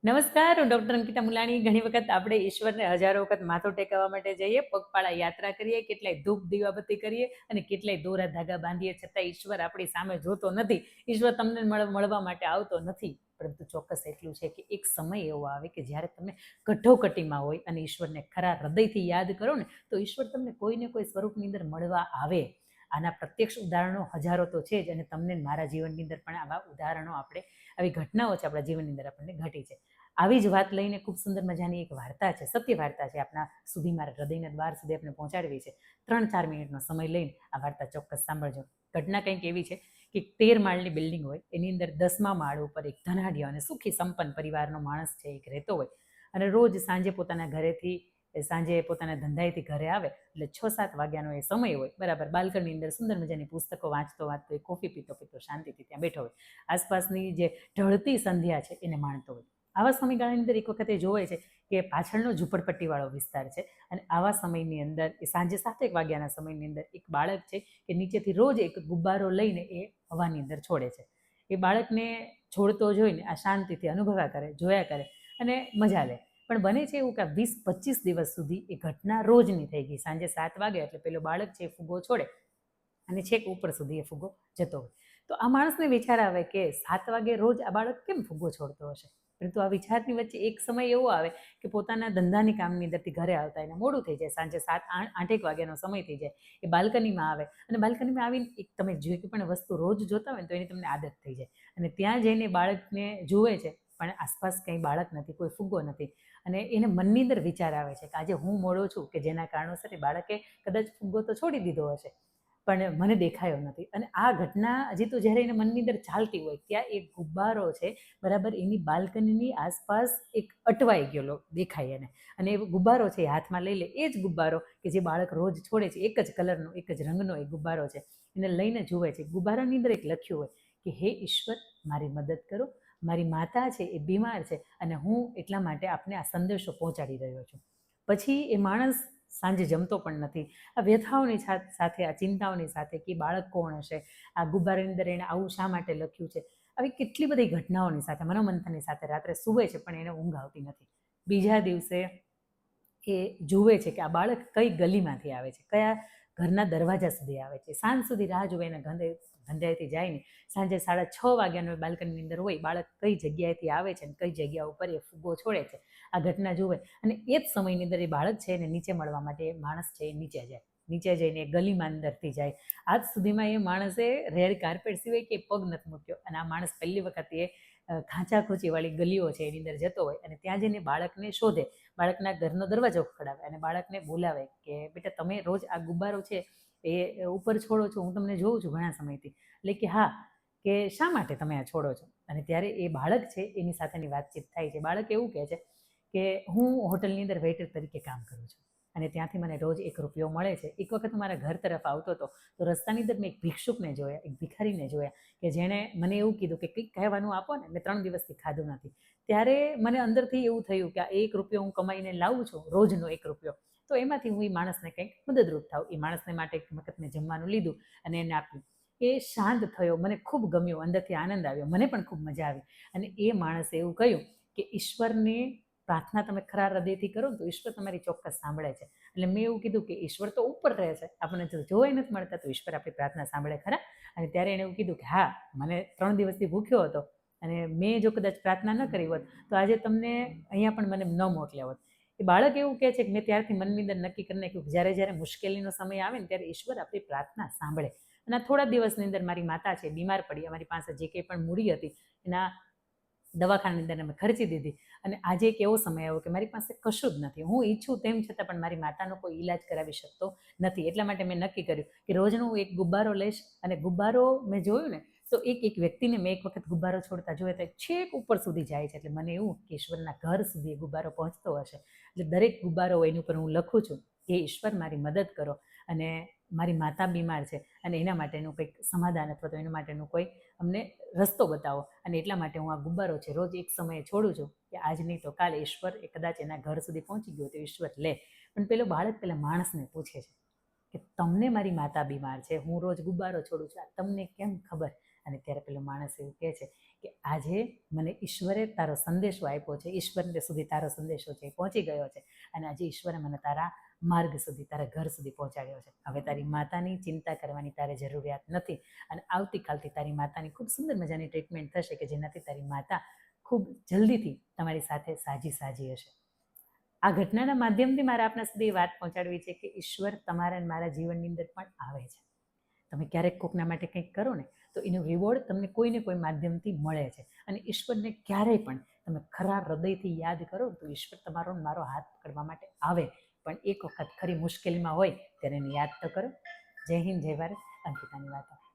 નમસ્કાર, હું ડૉક્ટર અંકિતા મુલાણી. ઘણી વખત આપણે ઈશ્વરને હજારો વખત માથું ટેકવવા માટે જઈએ, પગપાળા યાત્રા કરીએ, કેટલાય ધૂપ દીવાબત્તી કરીએ અને કેટલાય દોરા ધાગા બાંધીએ, છતાં ઈશ્વર આપણી સામે જોતો નથી. ઈશ્વર તમને મળવા માટે આવતો નથી. પરંતુ ચોક્કસ એટલું છે કે એક સમય એવો આવે કે જ્યારે તમે કટોકટીમાં હોય અને ઈશ્વરને ખરા હૃદયથી યાદ કરો ને, તો ઈશ્વર તમને કોઈને કોઈ સ્વરૂપની અંદર મળવા આવે. આના પ્રત્યક્ષ ઉદાહરણો હજારો તો છે જ, અને તમને મારા જીવનની અંદર પણ આવા ઉદાહરણો આવી ઘટનાઓ છે આપણા જીવનની અંદર આપણને ઘટી છે. આવી જ વાત લઈને ખૂબ સુંદર મજાની એક વાર્તા છે, સત્ય વાર્તા છે, આપણા સુધી, મારા હૃદયના દ્વાર સુધી આપણે પહોંચાડવી છે. 3-4 મિનિટનો સમય લઈને આ વાર્તા ચોક્કસ સાંભળજો. ઘટના કંઈક એવી છે કે 13 માળની બિલ્ડિંગ હોય, એની અંદર 10મા માળ ઉપર એક ધનાઢ્ય અને સુખી સંપન્ન પરિવારનો માણસ છે, એક રહેતો હોય. અને રોજ સાંજે પોતાના ઘરેથી પોતાના ધંધાએથી ઘરે આવે એટલે 6-7 વાગ્યાનો એ સમય હોય, બરાબર. બાલ્કની અંદર સુંદર મજાની પુસ્તકો વાંચતો એ કોફી પીતો શાંતિથી ત્યાં બેઠો હોય. આસપાસની જે ઢળતી સંધ્યા છે એને માણતો હોય. આવા સમયગાળાની અંદર એક વખત એ જોવે છે કે પાછળનો ઝૂંપડપટ્ટીવાળો વિસ્તાર છે, અને આવા સમયની અંદર એ સાંજે 7 વાગ્યાના સમયની અંદર એક બાળક છે કે નીચેથી રોજ એક ગુબ્બારો લઈને એ હવાની અંદર છોડે છે. એ બાળકને છોડતો જોઈને આ શાંતિથી અનુભવ્યા કરે, જોયા કરે અને મજા લે. પણ બને છે એવું કે 20-25 દિવસ સુધી એ ઘટના રોજની થઈ ગઈ. સાંજે 7 વાગે એટલે પેલો બાળક છે એ ફૂગો છોડે અને છેક ઉપર સુધી એ ફૂગો જતો હોય. તો આ માણસને વિચાર આવે કે 7 વાગે રોજ આ બાળક કેમ ફૂગો છોડતો હશે. પરંતુ આ વિચારની વચ્ચે એક સમય એવો આવે કે પોતાના ધંધાની કામની અંદરથી ઘરે આવતા એને મોડું થઈ જાય, સાંજે 7-8 વાગ્યાનો સમય થઈ જાય. એ બાલ્કનીમાં આવે અને બાલ્કનીમાં આવીને એક તમે જે પણ વસ્તુ રોજ જોતા હોય ને, તો એની તમને આદત થઈ જાય. અને ત્યાં જઈને બાળકને જુએ છે, પણ આસપાસ કંઈ બાળક નથી, કોઈ ફૂગો નથી. અને એને મનની અંદર વિચાર આવે છે કે આજે હું મોડો છું, કે જેના કારણોસર એ બાળકે કદાચ ફૂગો તો છોડી દીધો હશે, પણ મને દેખાયો નથી. અને આ ઘટના હજી તો જ્યારે એને મનની અંદર ચાલતી હોય, ત્યાં એક ગુબ્બારો છે, બરાબર, એની બાલ્કનીની આસપાસ એક અટવાઈ ગયેલો દેખાય એને. અને એ ગુબ્બારો છે એ હાથમાં લઈ લે. એ જ ગુબ્બારો કે જે બાળક રોજ છોડે છે, એક જ કલરનો, એક જ રંગનો એ ગુબ્બારો છે. એને લઈને જુએ છે. ગુબ્બારાની અંદર એક લખ્યું હોય કે હે ઈશ્વર, મારી મદદ કરો, મારી માતા છે એ બીમાર છે અને હું એટલા માટે આપને આ સંદેશો પહોંચાડી રહ્યો છું. પછી એ માણસ સાંજે જમતો પણ નથી. આ વ્યથાઓની સાથે, આ ચિંતાઓની સાથે કે બાળક કોણ હશે, આ ગુબ્બારાની અંદર એણે આવું શા માટે લખ્યું છે, આવી કેટલી બધી ઘટનાઓની સાથે, મનોમંથનની સાથે રાત્રે સૂવે છે, પણ એને ઊંઘ આવતી નથી. બીજા દિવસે એ જુએ છે કે આ બાળક કઈ ગલીમાંથી આવે છે, કયા ઘરના દરવાજા સુધી આવે છે. સાંજ સુધી રાહ જુએ, એને ધંધેથી જાય ને સાંજે 6:30 વાગ્યાનો બાલ્કનીની અંદર હોય, બાળક કઈ જગ્યાએથી આવે છે અને કઈ જગ્યા ઉપર એ ફૂગો છોડે છે, આ ઘટના જુએ. અને એ જ સમયની અંદર એ બાળક છે એને નીચે મળવા માટે માણસ છે એ નીચે જાય. નીચે જઈને એ ગલીમાં અંદરથી જાય. આજ સુધીમાં એ માણસે રેડ કાર્પેટ સિવાય કે પગ નથી મૂક્યો. અને આ માણસ પહેલી વખત એ ખાંચાખૂંચીવાળી ગલીઓ છે એની અંદર જતો હોય અને ત્યાં જઈને બાળકને શોધે. બાળકના ઘરનો દરવાજો ખખડાવે અને બાળકને બોલાવે કે બેટા, તમે રોજ આ ગુબ્બારો છે એ ઉપર છોડો છો, હું તમને જોઉં છું ઘણા સમયથી. એટલે કે હા, કે શા માટે તમે આ છોડો છો. અને ત્યારે એ બાળક છે એની સાથેની વાતચીત થાય છે. બાળક એવું કહે છે કે હું હોટલની અંદર વેઇટર તરીકે કામ કરું છું અને ત્યાંથી મને રોજ 1 રૂપિયો મળે છે. એક વખત મારા ઘર તરફ આવતો હતો તો રસ્તાની અંદર મેં એક ભિક્ષુકને જોયા, એક ભિખારીને જોયા કે જેણે મને એવું કીધું કે કંઈક કહેવાનું આપો ને, મેં 3 દિવસથી ખાધું નથી. ત્યારે મને અંદરથી એવું થયું કે આ 1 રૂપિયો હું કમાઈને લાવું છું, રોજનો 1 રૂપિયો, તો એમાંથી હું એ માણસને કંઈક મદદરૂપ થાઉં. એ માણસને માટે એક વખત મેં જમવાનું લીધું અને એને આપ્યું. એ શાંત થયો, મને ખૂબ ગમ્યું, અંદરથી આનંદ આવ્યો, મને પણ ખૂબ મજા આવી. અને એ માણસે એવું કહ્યું કે ઈશ્વરને પ્રાર્થના તમે ખરા હૃદયથી કરો ને તો ઈશ્વર તમારી ચોક્કસ સાંભળે છે. એટલે મેં એવું કીધું કે ઈશ્વર તો ઉપર રહે છે, આપણને જો જોવા નથી મળતા, તો ઈશ્વર આપણી પ્રાર્થના સાંભળે ખરા. અને ત્યારે એણે એવું કીધું કે હા, મને 3 દિવસથી ભૂખ્યો હતો અને મેં જો કદાચ પ્રાર્થના ન કરી હોત તો આજે તમને અહીંયા પણ મને ન મોકલ્યા હોત. એ બાળક એવું કહે છે કે મેં ત્યારથી મનની અંદર નક્કી કરી નાખ્યું કે જ્યારે મુશ્કેલીનો સમય આવે ને ત્યારે ઈશ્વર આપણી પ્રાર્થના સાંભળે. અને થોડા દિવસની અંદર મારી માતા છે બીમાર પડી. અમારી પાસે જે કંઈ પણ મૂડી હતી એના દવાખાનાની અંદર અમે ખર્ચી દીધી. અને આજે એક એવો સમય આવ્યો કે મારી પાસે કશું જ નથી. હું ઈચ્છું તેમ છતાં પણ મારી માતાનો કોઈ ઈલાજ કરાવી શકતો નથી. એટલા માટે મેં નક્કી કર્યું કે રોજનો હું 1 ગુબ્બારો લઈશ. અને ગુબ્બારો મેં જોયું ને તો એક વ્યક્તિને મેં એક વખત ગુબ્બારો છોડતા જોયા તો છેક ઉપર સુધી જાય છે. એટલે મને એવું કે ઈશ્વરના ઘર સુધી એ ગુબ્બારો પહોંચતો હશે. એટલે દરેક ગુબ્બારો એની ઉપર હું લખું છું કે ઈશ્વર મારી મદદ કરો અને મારી માતા બીમાર છે અને એના માટેનું કંઈક સમાધાન અથવા તો એના માટેનું કોઈ અમને રસ્તો બતાવો. અને એટલા માટે હું આ ગુબ્બારો છે રોજ એક સમયે છોડું છું કે આજ નહીં તો કાલે ઈશ્વર એ કદાચ એના ઘર સુધી પહોંચી ગયો તો ઈશ્વર લે. પણ પેલો બાળક પેલા માણસને પૂછે છે કે તમને મારી માતા બીમાર છે, હું રોજ ગુબ્બારો છોડું છું, આ તમને કેમ ખબર? અને ત્યારે પેલો માણસ એવું કહે છે કે આજે મને ઈશ્વરે તારો સંદેશો આપ્યો છે, ઈશ્વર સુધી તારો સંદેશો છે પહોંચી ગયો છે, અને આજે ઈશ્વરે મને તારા માર્ગ સુધી, તારા ઘર સુધી પહોંચાડ્યો છે. હવે તારી માતાની ચિંતા કરવાની તારે જરૂરિયાત નથી, અને આવતીકાલથી તારી માતાની ખૂબ સુંદર મજાની ટ્રીટમેન્ટ થશે કે જેનાથી તારી માતા ખૂબ જલ્દીથી તમારી સાથે સાજી હશે. આ ઘટનાના માધ્યમથી મારે આપના સુધી વાત પહોંચાડવી છે કે ઈશ્વર તમારા અને મારા જીવનની અંદર પણ આવે છે. તમે ક્યારેક કોકના માટે કંઈક કરો ને તો એનું રિવોર્ડ તમને કોઈને કોઈ માધ્યમથી મળે છે, અને ઈશ્વરને ક્યારેય પણ તમે ખરા હૃદયથી યાદ કરો તો ઈશ્વર તમારો મારો હાથ પકડવા માટે આવે, પણ એક વખત ખરી મુશ્કેલીમાં હોય ત્યારે એને યાદ તો કરો. જય હિન્દ, જય ભારત. અંકિતાની વાતો.